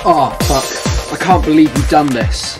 Oh, fuck. I can't believe you've done this.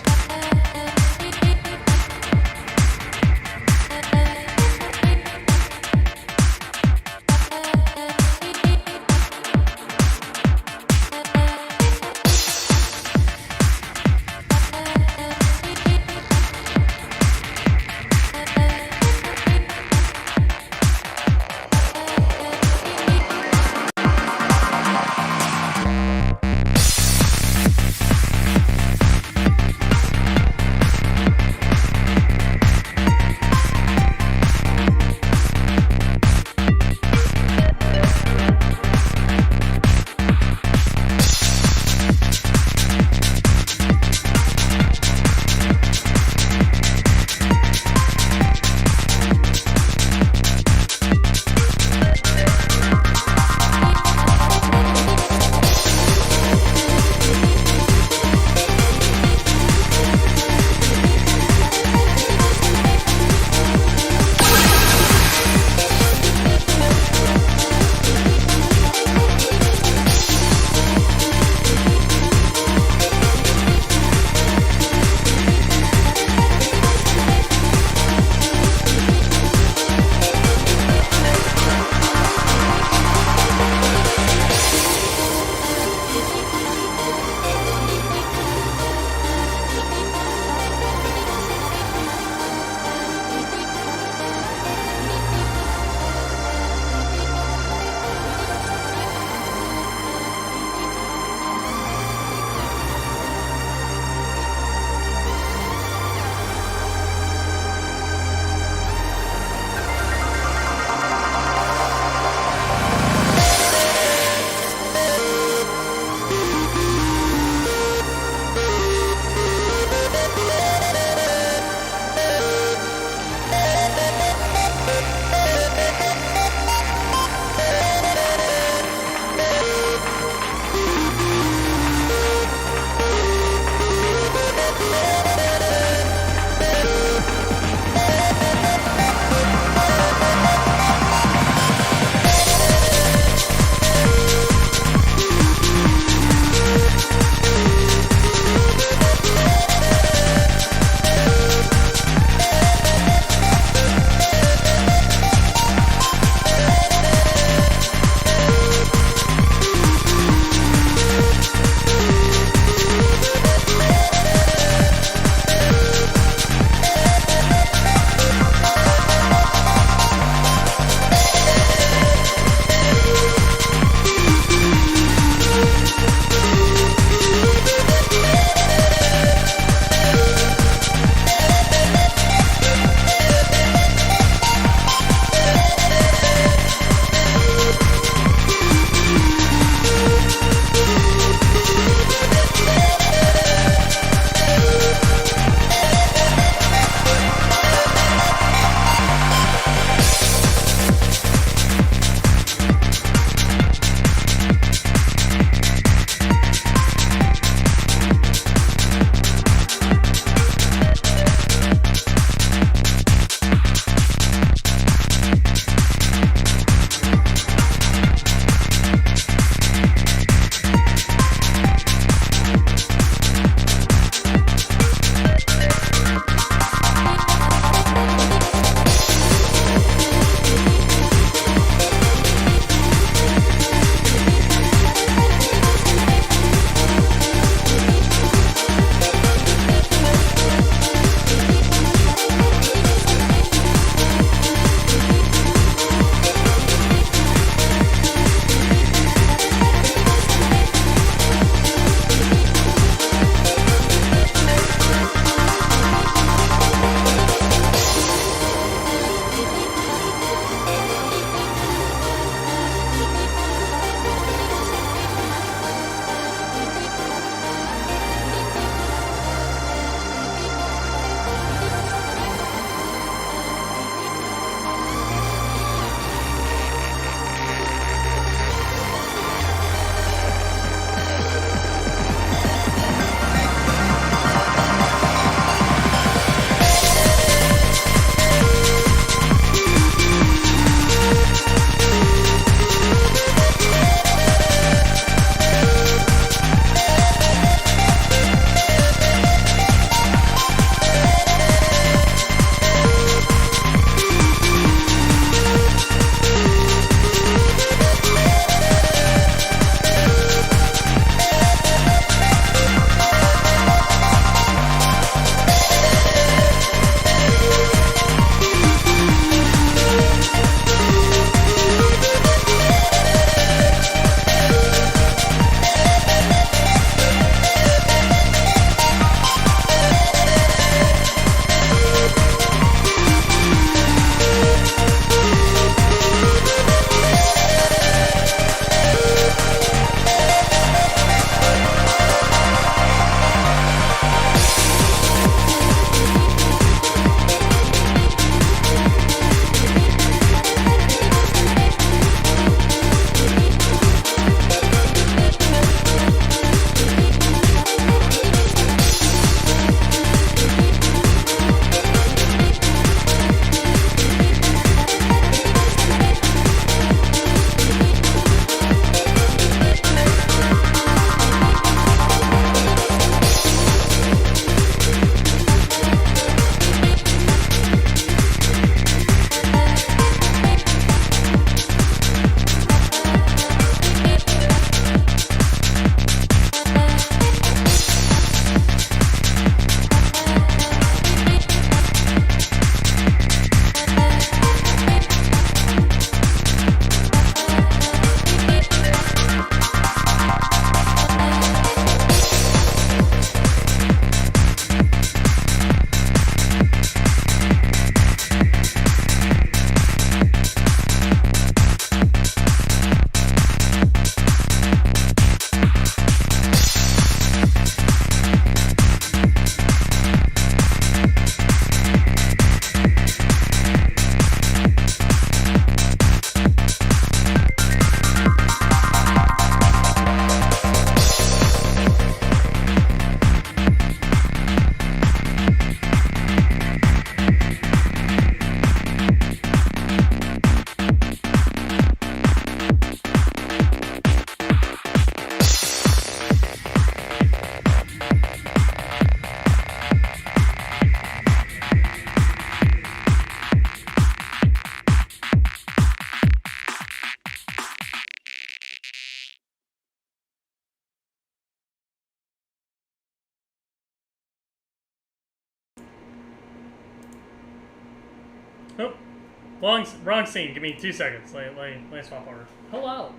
Wrong scene. Give me 2 seconds. Let me swap over. Hello.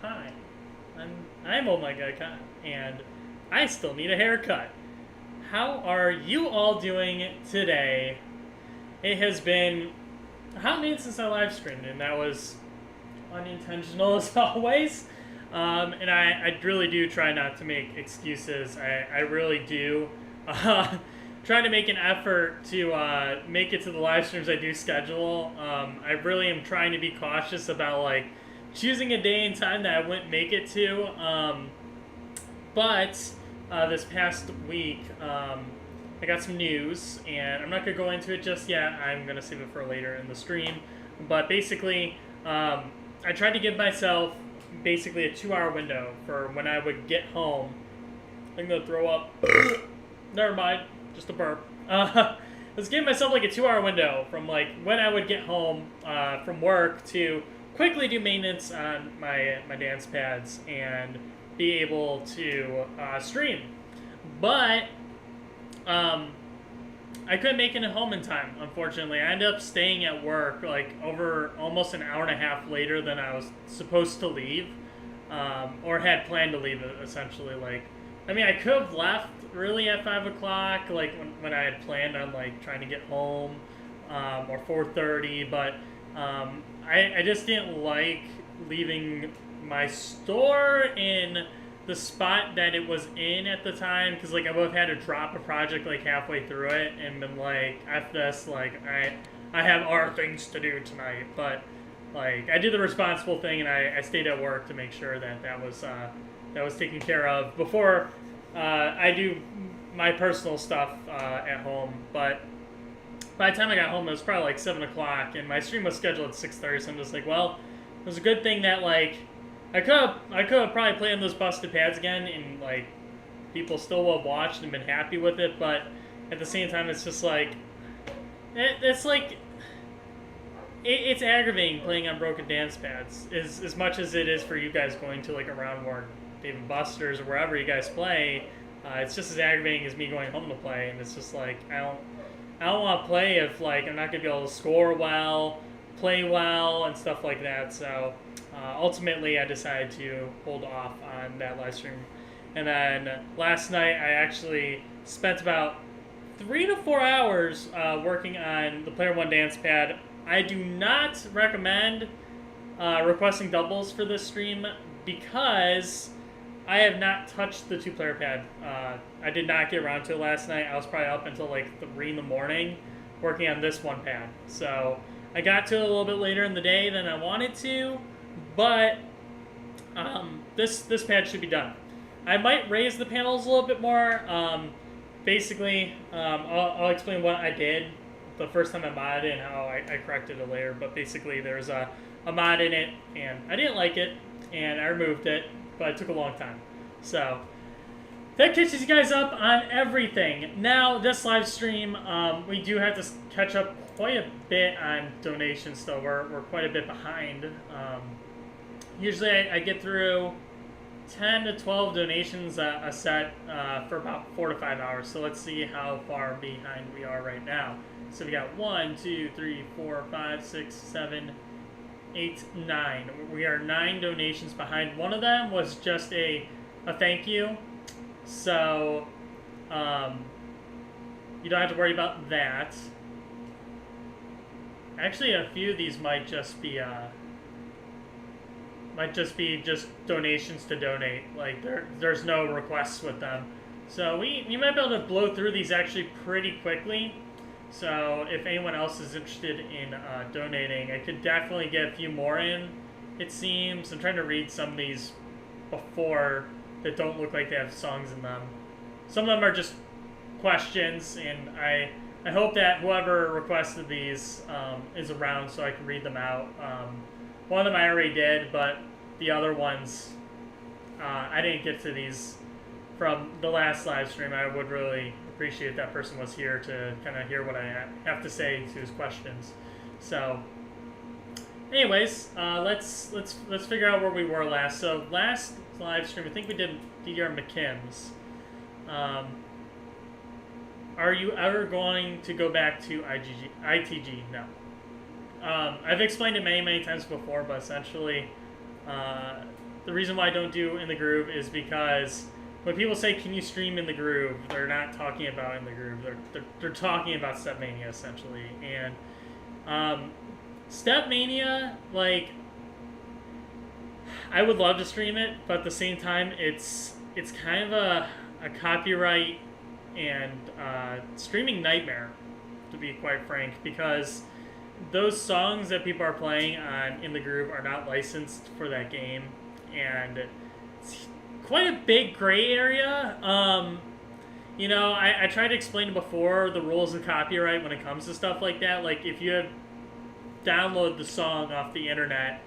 Hi. I'm OMG KON, and I still need a haircut. How are you all doing today? It has been a hot minute since I live streamed, and that was unintentional as always. And I really do try not to make excuses. I really do. Trying to make an effort to make it to the live streams I do schedule. I really am trying to be cautious about like choosing a day and time that I wouldn't make it to. But this past week, I got some news, and I'm not going to go into it just yet. I'm going to save it for later in the stream. But basically, I tried to give myself basically a 2-hour window for when I would get home. I'm going to throw up. Never mind. Just a burp. I was giving myself like a 2-hour window from like when I would get home from work to quickly do maintenance on my dance pads and be able to stream. But I couldn't make it home in time, unfortunately. I ended up staying at work like over almost an hour and a half later than I was supposed to leave, or had planned to leave, essentially. Like, I mean, I could have left really at 5 o'clock, like when I had planned on like trying to get home, or 4:30, but I just didn't like leaving my store in the spot that it was in at the time, because like I would have had to drop a project like halfway through it and been like, F this, like I have other things to do tonight. But like I did the responsible thing, and I stayed at work to make sure that was taken care of before I do my personal stuff at home. But by the time I got home, it was probably like 7 o'clock, and my stream was scheduled at 6:30. So I'm just like, well, it was a good thing that like I could have probably played on those busted pads again, and like people still would have watched and been happy with it. But at the same time, it's just like it's aggravating playing on broken dance pads as much as it is for you guys going to like a round war, Dave & Buster's or wherever you guys play. It's just as aggravating as me going home to play, and it's just like I don't want to play if like I'm not gonna be able to score well, play well, and stuff like that. So ultimately, I decided to hold off on that live stream. And then last night, I actually spent about 3 to 4 hours working on the Player One dance pad. I do not recommend requesting doubles for this stream because I have not touched the 2-player pad. I did not get around to it last night. I was probably up until like 3 in the morning working on this one pad. So I got to it a little bit later in the day than I wanted to, but this pad should be done. I might raise the panels a little bit more. Basically, I'll explain what I did the first time I modded it and how I corrected it later. But basically, there's a mod in it, and I didn't like it, and I removed it, but it took a long time. So that catches you guys up on everything. Now, this live stream, we do have to catch up quite a bit on donations, though. We're quite a bit behind. Usually I get through 10 to 12 donations a set for about 4 to 5 hours. So let's see how far behind we are right now. So we got 1, 2, 3, 4, 5, 6, 7, 8, 9. We are 9 donations behind. One of them was just a thank you. So you don't have to worry about that. Actually, a few of these might just be just donations to donate. Like there's no requests with them. So you might be able to blow through these actually pretty quickly. So if anyone else is interested in donating, I could definitely get a few more in, it seems. I'm trying to read some of these before that don't look like they have songs in them. Some of them are just questions, and I hope that whoever requested these is around so I can read them out. One of them I already did, but the other ones, I didn't get to these from the last live stream. I would really appreciate if that person was here to kind of hear what I have to say to his questions. So, anyways, let's figure out where we were last. So last live stream, I think we did DDR McKim's. Are you ever going to go back to ITG? No. I've explained it many times before, but essentially, the reason why I don't do In the Groove is because when people say, "Can you stream In the Groove?" they're not talking about In the Groove. They're talking about Stepmania essentially, and Stepmania, like, I would love to stream it, but at the same time, it's kind of a copyright and streaming nightmare, to be quite frank, because those songs that people are playing on In the Groove are not licensed for that game, and it's quite a big gray area. You know, I tried to explain before the rules of copyright when it comes to stuff like that. Like, if you have download the song off the internet,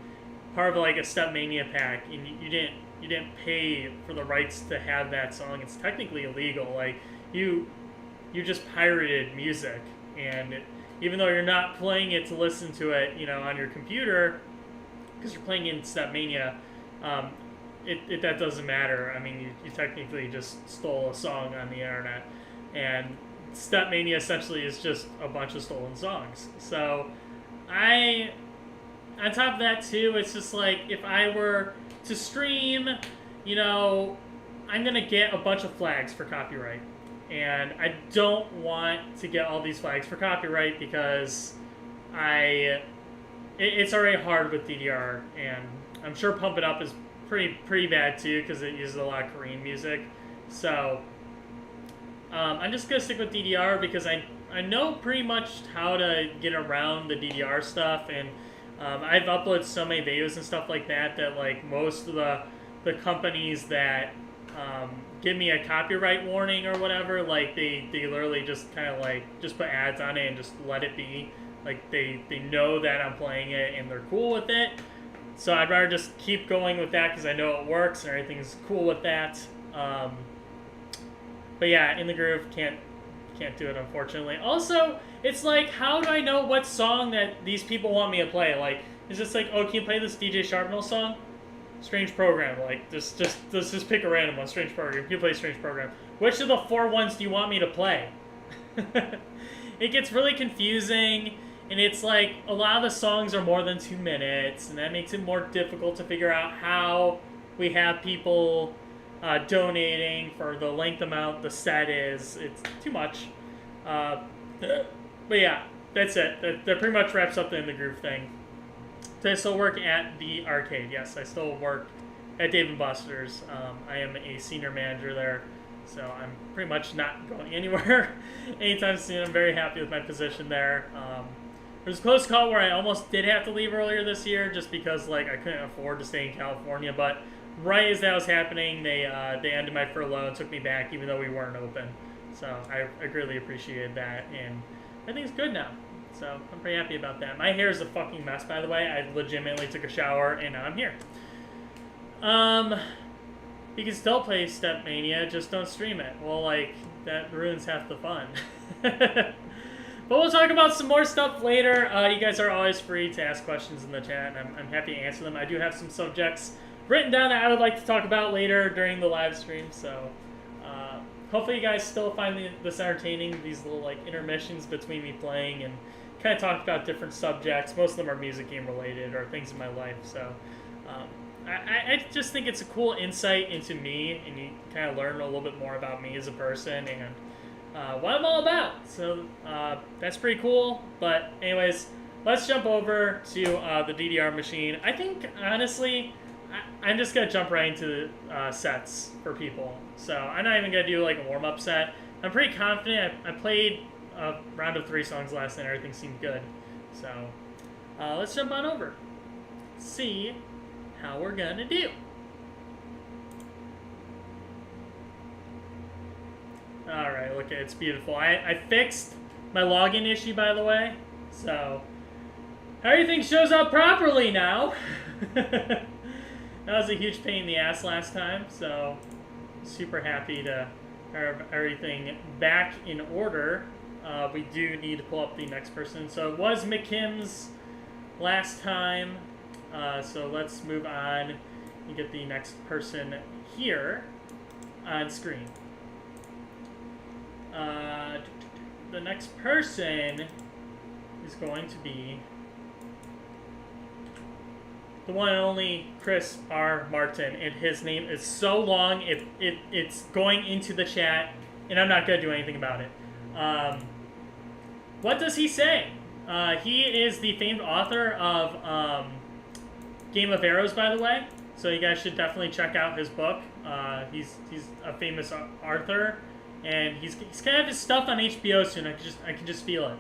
part of like a Stepmania pack, and you didn't pay for the rights to have that song, it's technically illegal. Like, you just pirated music, and even though you're not playing it to listen to it, you know, on your computer, because you're playing in Stepmania, that doesn't matter. I mean, you technically just stole a song on the internet, and Stepmania essentially is just a bunch of stolen songs. So, on top of that too, it's just like, if I were to stream, you know, I'm gonna get a bunch of flags for copyright. And I don't want to get all these flags for copyright because it's already hard with DDR, and I'm sure Pump It Up is pretty bad too because it uses a lot of Korean music. So I'm just gonna stick with DDR because I know pretty much how to get around the DDR stuff, and I've uploaded so many videos and stuff like that like most of the companies that give me a copyright warning or whatever, like they literally just kind of like just put ads on it and just let it be. Like they know that I'm playing it and they're cool with it. So I'd rather just keep going with that because I know it works and everything's cool with that. But yeah, In the Groove can't do it, unfortunately. Also, it's like, how do I know what song that these people want me to play? Like, is this like, oh, can you play this DJ Sharpnel song? Strange Program. Like, let's just pick a random one. Strange Program. You play Strange Program. Which of the 4 ones do you want me to play? It gets really confusing, and it's like, a lot of the songs are more than 2 minutes, and that makes it more difficult to figure out how we have people donating for the length amount the set is. It's too much. But yeah, that's it. That pretty much wraps up the In the Groove thing. Do I still work at the arcade? Yes, I still work at Dave & Buster's. I am a senior manager there, so I'm pretty much not going anywhere anytime soon. I'm very happy with my position there. There was a close call where I almost did have to leave earlier this year just because like I couldn't afford to stay in California, but right as that was happening, they ended my furlough and took me back even though we weren't open. So I greatly appreciated that, and I think it's good now. So I'm pretty happy about that. My hair is a fucking mess, by the way. I legitimately took a shower and now I'm here. You can still play Stepmania, just don't stream it. Well, like, that ruins half the fun. But we'll talk about some more stuff later. You guys are always free to ask questions in the chat, and I'm happy to answer them. I do have some subjects written down that I would like to talk about later during the live stream, so hopefully you guys still find this entertaining, these little like intermissions between me playing and kind of talk about different subjects. Most of them are music game related or things in my life, so I just think it's a cool insight into me, and you kind of learn a little bit more about me as a person and what I'm all about. So that's pretty cool. But anyways, let's jump over to the DDR machine. I think, honestly, I'm just going to jump right into the sets for people. So I'm not even going to do like a warm-up set. I'm pretty confident. I played a round of 3 songs last night and everything seemed good. So let's jump on over. See how we're going to do. Alright, look, it's beautiful. I fixed my login issue, by the way. So everything shows up properly now. That was a huge pain in the ass last time, so super happy to have everything back in order. We do need to pull up the next person. So it was McKim's last time, so let's move on and get the next person here on screen. The next person is going to be the one and only Chris R. Martin, and his name is so long it's going into the chat, and I'm not gonna do anything about it. What does he say? He is the famed author of Game of Arrows, by the way. So you guys should definitely check out his book. He's a famous author, and he's gonna have his stuff on HBO soon. I can just feel it.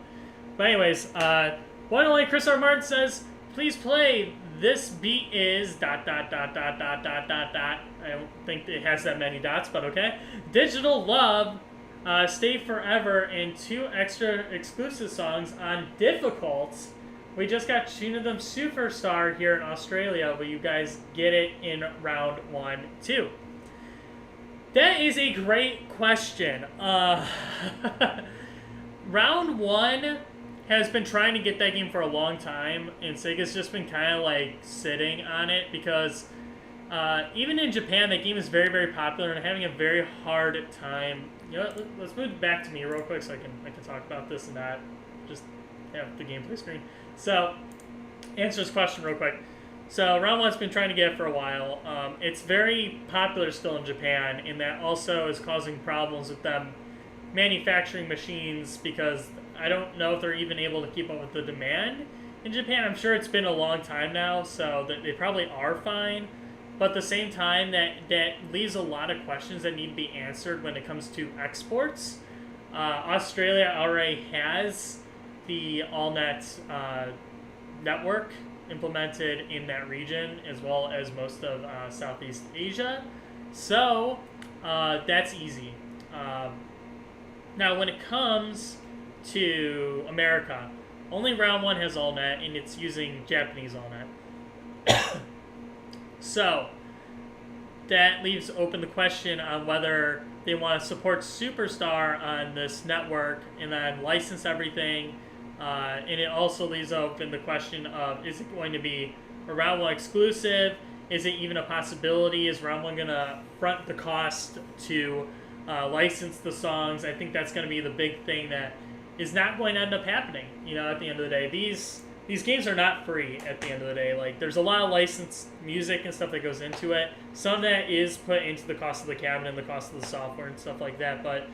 But anyways, one and only Chris R. Martin says, please play This Beat Is ... I don't think it has that many dots, but okay. Digital Love, Stay Forever, and 2 extra exclusive songs on Difficult. We just got Tune of Them Superstar here in Australia, but you guys get it in round 1 too. That is a great question. Round 1 has been trying to get that game for a long time, and Sega's just been kind of like sitting on it because even in Japan, that game is very, very popular and having a very hard time. You know what, let's move back to me real quick so I can talk about this and not just have the gameplay screen. So, answer this question real quick. So, Round 1's been trying to get it for a while. It's very popular still in Japan, and that also is causing problems with them manufacturing machines because I don't know if they're even able to keep up with the demand in Japan. I'm sure it's been a long time now, so that they probably are fine. But at the same time, that leaves a lot of questions that need to be answered when it comes to exports. Australia already has the AllNet network implemented in that region, as well as most of Southeast Asia. So that's easy. Now, when it comes to America, only Round 1 has AllNet, and it's using Japanese AllNet. So, that leaves open the question on whether they want to support Superstar on this network and then license everything. And it also leaves open the question of, is it going to be a Round 1 exclusive? Is it even a possibility? Is Round 1 going to front the cost to license the songs? I think that's going to be the big thing that is not going to end up happening. You know, at the end of the day, these games are not free at the end of the day. Like, there's a lot of licensed music and stuff that goes into it. Some of that is put into the cost of the cabinet and the cost of the software and stuff like that. But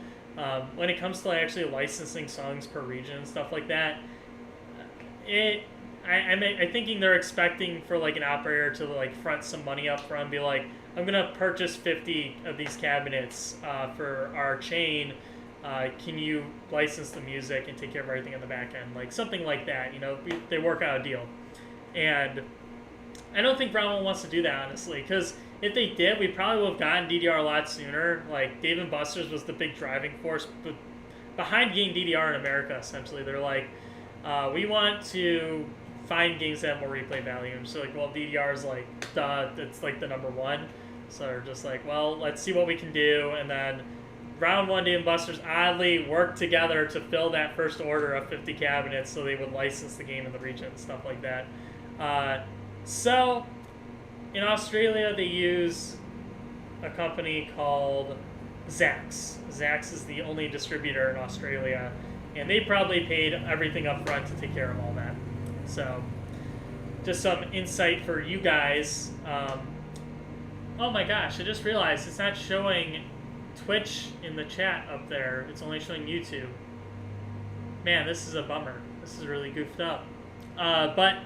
when it comes to actually licensing songs per region and stuff like that, I'm thinking they're expecting for like an operator to like front some money up front and be like, I'm gonna purchase 50 of these cabinets for our chain. Can you license the music and take care of everything in the back end? Like something like that, you know, they work out a deal. And I don't think Round 1 wants to do that, honestly, because if they did, we probably would have gotten DDR a lot sooner. Like, Dave & Buster's was the big driving force behind getting DDR in America, essentially. They're like, we want to find games that have more replay value. And so, like, well, DDR is like, it's like the number 1. So they're just like, well, let's see what we can do. And then Round 1, Dave & Buster's oddly worked together to fill that first order of 50 cabinets so they would license the game in the region and stuff like that. So, in Australia, they use a company called Zax. Zax is the only distributor in Australia, and they probably paid everything up front to take care of all that. So, just some insight for you guys. Oh my gosh, I just realized it's not showing Twitch in the chat up there. It's only showing YouTube. Man, this is a bummer. This is really goofed up. But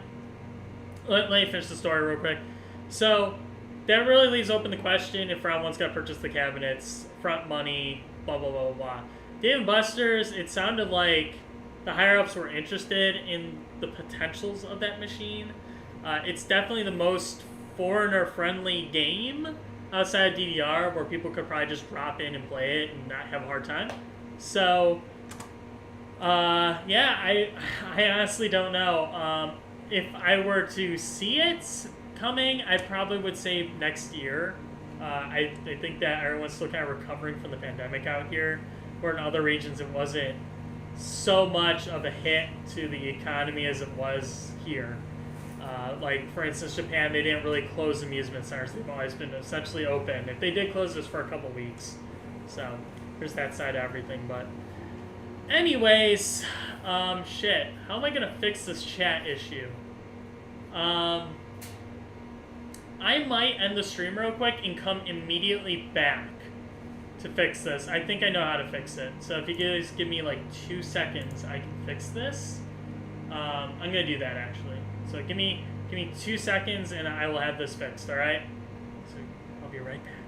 let me finish the story real quick. So that really leaves open the question if Round 1's got to purchase the cabinets, front money, blah, blah, blah, blah, blah. Dave & Buster's, it sounded like the higher-ups were interested in the potentials of that machine. It's definitely the most foreigner-friendly game outside of DDR, where people could probably just drop in and play it and not have a hard time. So, yeah, I honestly don't know. If I were to see it coming, I probably would say next year. I think that everyone's still kind of recovering from the pandemic out here, where in other regions it wasn't so much of a hit to the economy as it was here. Like, for instance, Japan, they didn't really close amusement centers. They've always been essentially open. If they did close this for a couple weeks. So, there's that side of everything. But anyways, shit. How am I going to fix this chat issue? I might end the stream real quick and come immediately back to fix this. I think I know how to fix it. So if you guys give me like 2 seconds, I can fix this. I'm gonna do that actually. So give me 2 seconds and I will have this fixed. All right. So I'll be right back.